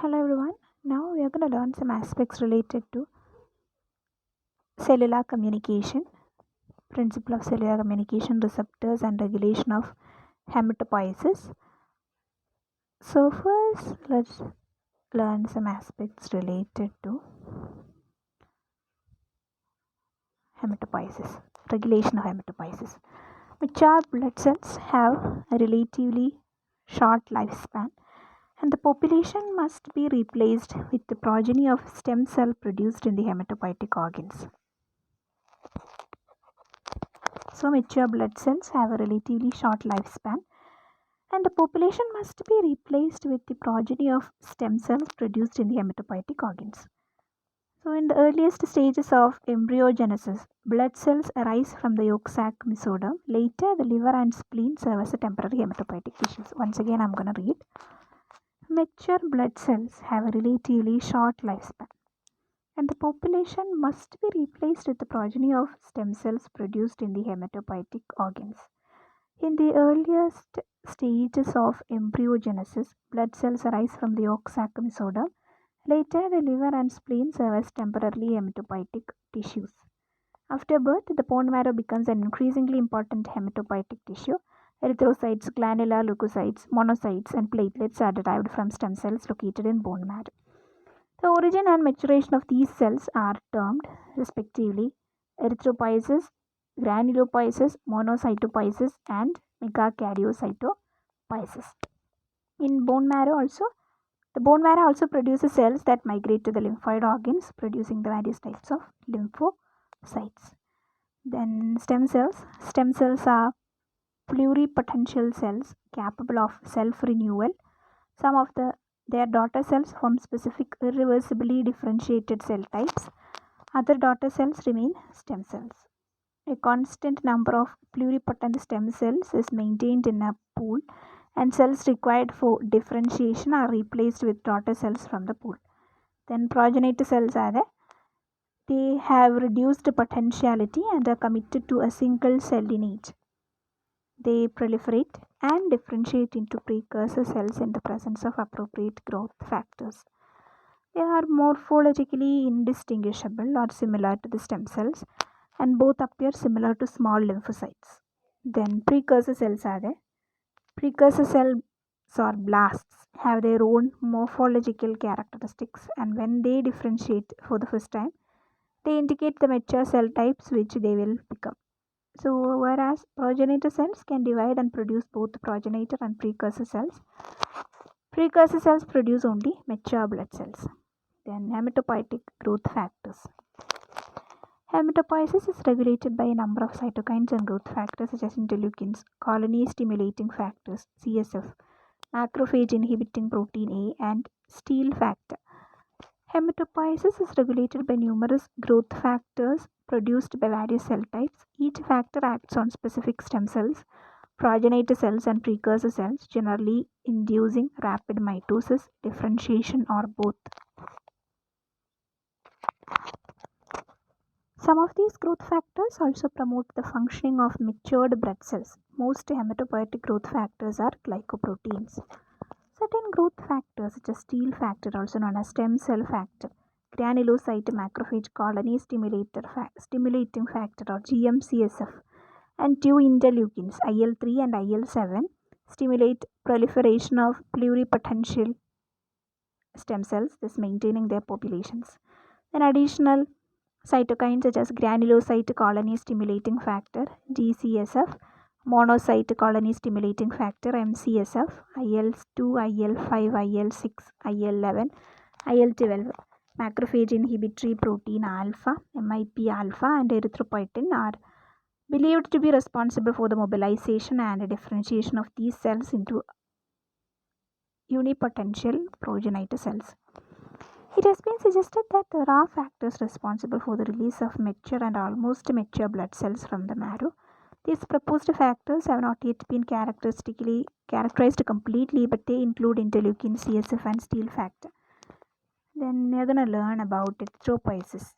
Hello everyone. Now we are going to learn some aspects related to cellular communication, principle of cellular communication, receptors and regulation of hematopoiesis. So first let's learn some aspects related to hematopoiesis, regulation of hematopoiesis. Mature blood cells have a relatively short lifespan and the population must be replaced with the progeny of stem cell produced in the hematopoietic organs. So, mature blood cells have a relatively short lifespan, and the population must be replaced with the progeny of stem cells produced in the hematopoietic organs. So, in the earliest stages of embryogenesis, blood cells arise from the yolk sac mesoderm. Later, the liver and spleen serve as a temporary hematopoietic tissues. Once again, I'm going to read. Mature blood cells have a relatively short lifespan, and the population must be replaced with the progeny of stem cells produced in the hematopoietic organs. In the earliest stages of embryogenesis, blood cells arise from the yolk sac mesoderm. Later, the liver and spleen serve as temporarily hematopoietic tissues. After birth, the bone marrow becomes an increasingly important hematopoietic tissue. Erythrocytes, granular leukocytes, monocytes, and platelets are derived from stem cells located in bone marrow. The origin and maturation of these cells are termed, respectively, erythropoiesis, granulopoiesis, monocytopoiesis, and megakaryocytopoiesis. In bone marrow also, the bone marrow also produces cells that migrate to the lymphoid organs, producing the various types of lymphocytes. Then stem cells. Stem cells are pluripotential cells capable of self-renewal. Some of their daughter cells form specific irreversibly differentiated cell types. Other daughter cells remain stem cells. A constant number of pluripotent stem cells is maintained in a pool, and cells required for differentiation are replaced with daughter cells from the pool. Then progenitor cells are there. They have reduced potentiality and are committed to a single cell lineage. They proliferate and differentiate into precursor cells in the presence of appropriate growth factors. They are morphologically indistinguishable or similar to the stem cells, and both appear similar to small lymphocytes. Then precursor cells are there. Precursor cells or blasts have their own morphological characteristics, and when they differentiate for the first time, they indicate the mature cell types which they will become. So, whereas progenitor cells can divide and produce both progenitor and precursor cells, precursor cells produce only mature blood cells. Then, hematopoietic growth factors. Hematopoiesis is regulated by a number of cytokines and growth factors such as interleukins, colony stimulating factors, CSF, macrophage inhibiting protein A, and steal factor. Hematopoiesis is regulated by numerous growth factors produced by various cell types. Each factor acts on specific stem cells, progenitor cells, and precursor cells, generally inducing rapid mitosis, differentiation, or both. Some of these growth factors also promote the functioning of matured blood cells. Most hematopoietic growth factors are glycoproteins. Certain growth factors such as steal factor, also known as stem cell factor, granulocyte macrophage colony stimulating factor or GM-CSF, and two interleukins IL-3 and IL-7 stimulate proliferation of pluripotential stem cells, thus maintaining their populations. Then additional cytokines such as granulocyte colony stimulating factor GCSF, monocyte colony stimulating factor MCSF, IL-2, IL-5, IL-6, IL-11, IL-12, macrophage inhibitory protein alpha, MIP alpha, and erythropoietin are believed to be responsible for the mobilization and differentiation of these cells into unipotential progenitor cells. It has been suggested that there are factors responsible for the release of mature and almost mature blood cells from the marrow. These proposed factors have not yet been characterized completely, but they include interleukin, CSF, and steal factor. Then we are going to learn about erythropoiesis.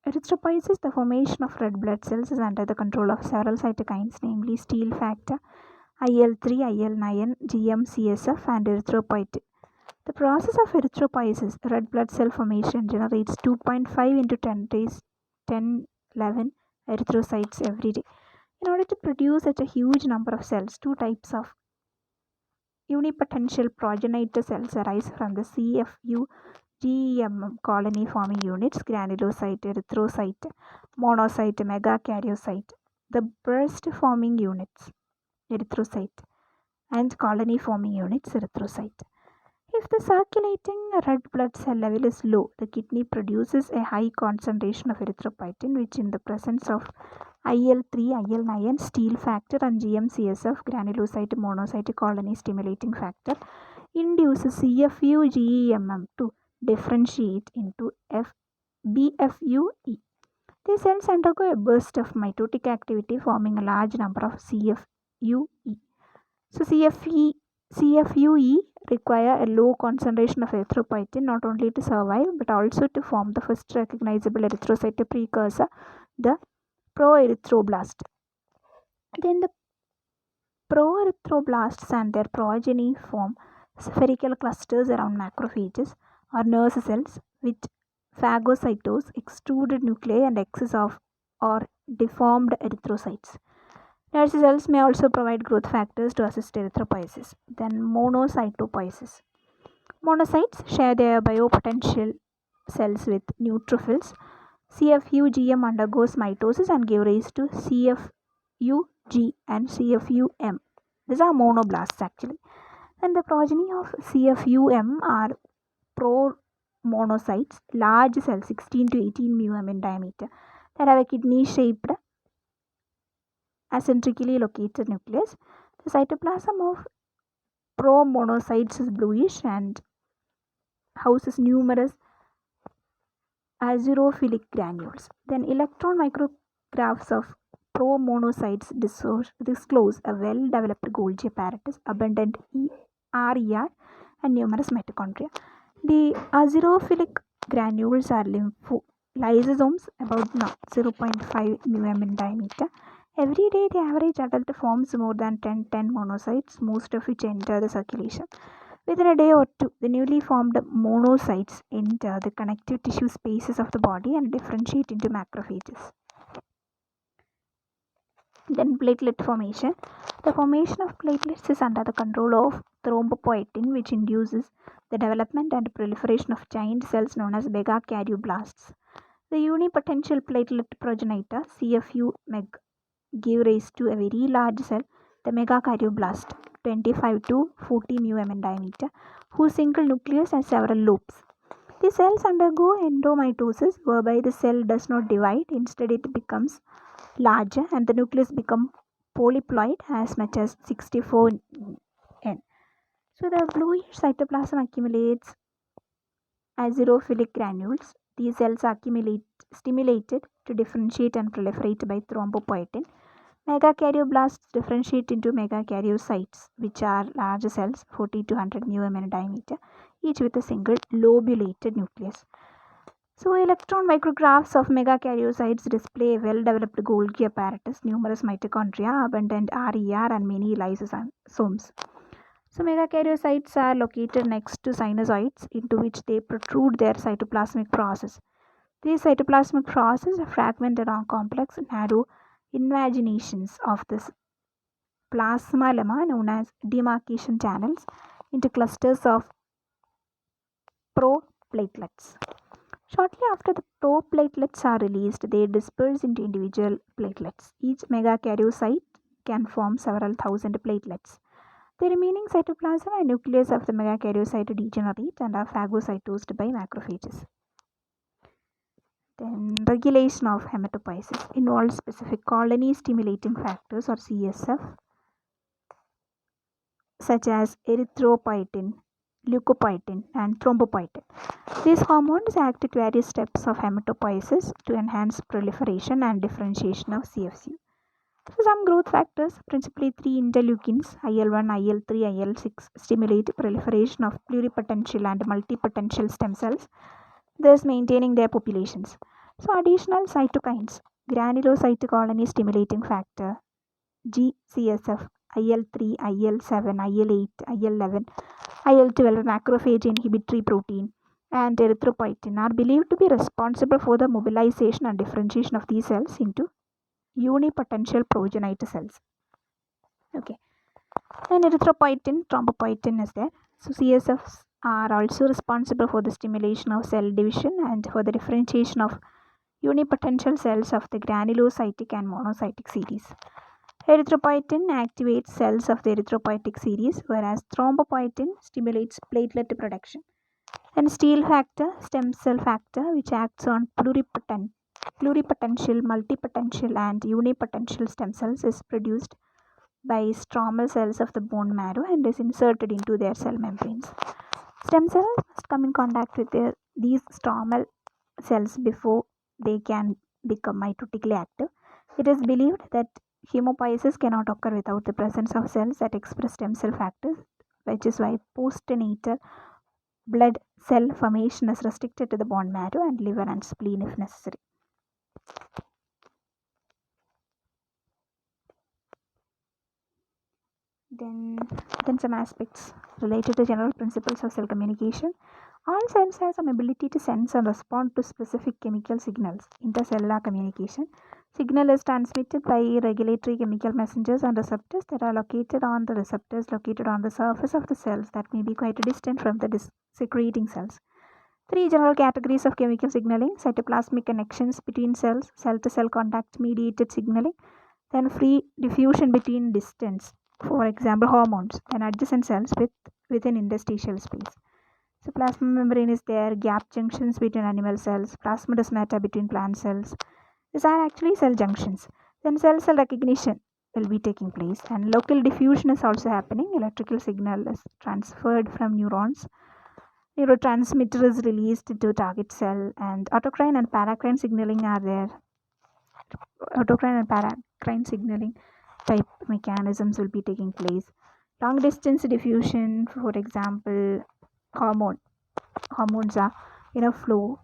Erythropoiesis, the formation of red blood cells, is under the control of several cytokines, namely steal factor, IL-3, IL-9, GM-CSF, and erythropoietin. The process of erythropoiesis, red blood cell formation, generates 2.5 into 10 11 erythrocytes every day. In order to produce such a huge number of cells, two types of unipotential progenitor cells arise from the CFU GEM colony forming units: granulocyte, erythrocyte, monocyte, megakaryocyte. The burst forming units, erythrocyte, and colony forming units, erythrocyte. If the circulating red blood cell level is low, the kidney produces a high concentration of erythropoietin, which in the presence of IL-3, IL-9, steal factor, and GM-CSF, granulocyte monocyte colony stimulating factor, induces CFU-GEMM to differentiate into BFUE. These cells undergo a burst of mitotic activity, forming a large number of CFUE. So CFUE require a low concentration of erythropoietin not only to survive but also to form the first recognizable erythrocyte precursor, the proerythroblast. Then the proerythroblasts and their progeny form spherical clusters around macrophages or nurse cells with phagocytose, extruded nuclei, and excess of or deformed erythrocytes. Nurse cells may also provide growth factors to assist erythropoiesis. Then monocytopoiesis. Monocytes share their biopotential cells with neutrophils. CFU-GM undergoes mitosis and gives rise to CFU-G and CFU-M. These are monoblasts actually. And the progeny of CFU-M are promonocytes, large cells 16 to 18 μm in diameter that have a kidney-shaped acentrically located nucleus. The cytoplasm of promonocytes is bluish and houses numerous azurophilic granules. Then electron micrographs of promonocytes disclose a well-developed Golgi apparatus, abundant RER, and numerous mitochondria. The azurophilic granules are lysosomes about 0.5 μm in diameter. Every day, the average adult forms more than 10 monocytes, most of which enter the circulation. Within a day or two, the newly formed monocytes enter the connective tissue spaces of the body and differentiate into macrophages. Then platelet formation. The formation of platelets is under the control of thrombopoietin, which induces the development and proliferation of giant cells known as megakaryocytes. The unipotential platelet progenitor, CFU-MEG, give rise to a very large cell, the megakaryoblast, 25 to 40 μm in diameter, whose single nucleus has several lobes. The cells undergo endomitosis, whereby the cell does not divide, instead it becomes larger and the nucleus becomes polyploid as much as 64 N. So the bluish cytoplasm accumulates azurophilic granules. These cells are stimulated to differentiate and proliferate by thrombopoietin. Megakaryoplasts differentiate into megakaryocytes, which are large cells 40 to 100 μm in diameter, each with a single lobulated nucleus. So electron micrographs of megakaryocytes display a well-developed Golgi apparatus, numerous mitochondria, abundant RER, and many lysosomes. So megakaryocytes are located next to sinusoids, into which they protrude their cytoplasmic process. These cytoplasmic processes are fragmented on complex, narrow invaginations of this plasma lemma known as demarcation channels into clusters of proplatelets. Shortly after the proplatelets are released, they disperse into individual platelets. Each megakaryocyte can form several thousand platelets. The remaining cytoplasm and nucleus of the megakaryocyte degenerate and are phagocytosed by macrophages. Then regulation of hematopoiesis involves specific colony stimulating factors or CSF such as erythropoietin, leukopoietin, and thrombopoietin. These hormones act at various steps of hematopoiesis to enhance proliferation and differentiation of CFC. So some growth factors, principally 3 interleukins, IL-1, IL-3, IL-6, stimulate proliferation of pluripotential and multipotential stem cells, thus maintaining their populations. So additional cytokines, granulocyte colony stimulating factor, GCSF, IL-3, IL-7, IL-8, IL-11, IL-12 macrophage inhibitory protein, and erythropoietin are believed to be responsible for the mobilization and differentiation of these cells into unipotential progenitor cells. Okay, and erythropoietin, thrombopoietin is there. So CSFs are also responsible for the stimulation of cell division and for the differentiation of unipotential cells of the granulocytic and monocytic series. Erythropoietin activates cells of the erythropoietic series, whereas thrombopoietin stimulates platelet production. And steal factor, stem cell factor, which acts on pluripotential, multipotential, and unipotential stem cells, is produced by stromal cells of the bone marrow and is inserted into their cell membranes. Stem cells must come in contact with these stromal cells before they can become mitotically active. It is believed that hematopoiesis cannot occur without the presence of cells that express stem cell factors, which is why postnatal blood cell formation is restricted to the bone marrow and liver and spleen if necessary. Then some aspects related to general principles of cell communication. All cells have some ability to sense and respond to specific chemical signals. Intercellular communication. Signal is transmitted by regulatory chemical messengers and receptors that are located on the surface of the cells that may be quite distant from the secreting cells. Three general categories of chemical signaling: cytoplasmic connections between cells, cell-to-cell contact mediated signaling, then free diffusion between distance, for example hormones, then adjacent cells within interstitial space. So plasma membrane is there, gap junctions between animal cells, plasmodesmata between plant cells. These are actually cell junctions. Then cell recognition will be taking place, and local diffusion is also happening. Electrical signal is transferred from neurons. Neurotransmitter is released to target cell, and autocrine and paracrine signaling are there. Autocrine and paracrine signaling type mechanisms will be taking place. Long distance diffusion, for example, hormones are in a flow.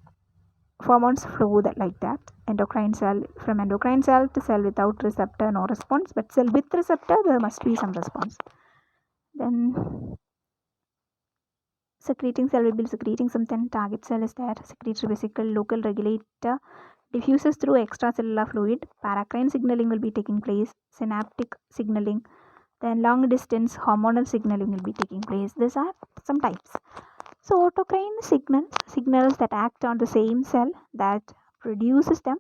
Hormones flow like that. Endocrine cell, from endocrine cell to cell without receptor, no response, but cell with receptor, there must be some response. Then secreting cell will be secreting something. Target cell is there. Secretory vesicle, local regulator diffuses through extracellular fluid. Paracrine signaling will be taking place. Synaptic signaling. Then long distance hormonal signaling will be taking place. These are some types. So autocrine signals that act on the same cell that produces them.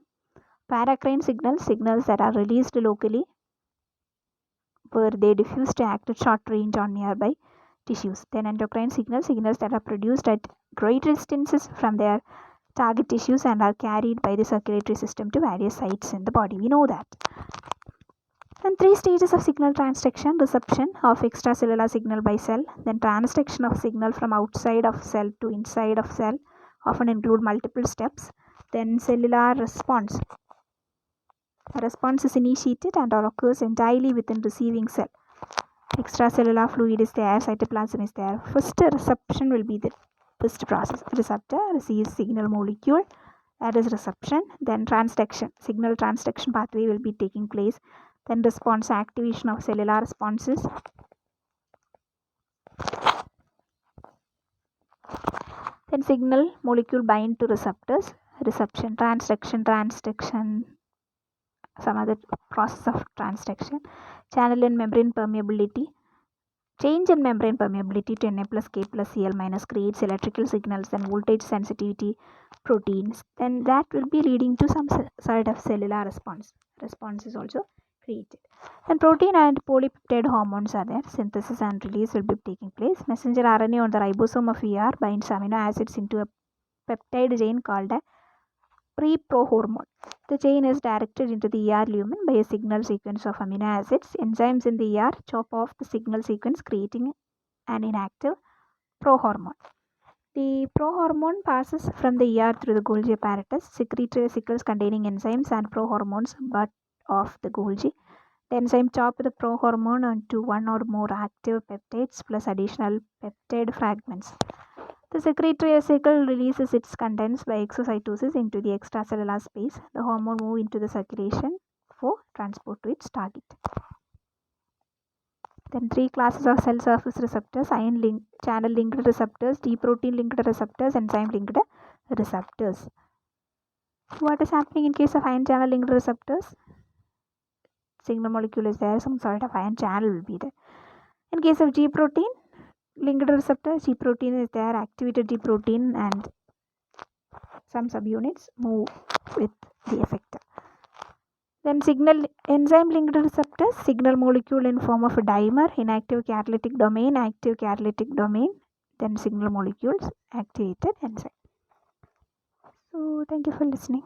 Paracrine signals that are released locally where they diffuse to act at short range on nearby tissues. Then endocrine signals that are produced at great distances from their target tissues and are carried by the circulatory system to various sites in the body. We know that. And three stages of signal transduction: reception of extracellular signal by cell, then transduction of signal from outside of cell to inside of cell, often include multiple steps, then cellular response. A response is initiated and occurs entirely within receiving cell. Extracellular fluid is there, cytoplasm is there. First reception will be the first process. Receptor receives signal molecule, that is reception. Then transduction, signal transduction pathway will be taking place. Then response, activation of cellular responses. Then signal molecule bind to receptors. Reception, transduction, some other process of transduction. Channel and membrane permeability. Change in membrane permeability to Na plus K plus Cl minus creates electrical signals, then voltage sensitivity proteins. Then that will be leading to some sort of cellular response. Response is also created. Then protein and polypeptide hormones are there. Synthesis and release will be taking place. Messenger RNA on the ribosome of ER binds amino acids into a peptide chain called a preprohormone. The chain is directed into the ER lumen by a signal sequence of amino acids. Enzymes in the ER chop off the signal sequence, creating an inactive prohormone. The prohormone passes from the ER through the Golgi apparatus. Secretory vesicles containing enzymes and prohormones butt off the Golgi. The enzyme chop the prohormone onto one or more active peptides plus additional peptide fragments. The secretory vesicle releases its contents by exocytosis into the extracellular space. The hormone moves into the circulation for transport to its target. Then 3 classes of cell surface receptors: ion channel linked receptors, G protein linked receptors, enzyme linked receptors. What is happening in case of ion channel linked receptors? Signal molecule is there, some sort of ion channel will be there. In case of G protein linked receptor, G protein is there, activated G protein, and some subunits move with the effector. Then signal enzyme linked receptors, signal molecule in form of a dimer, inactive catalytic domain, active catalytic domain, then signal molecules, activated enzyme. So thank you for listening.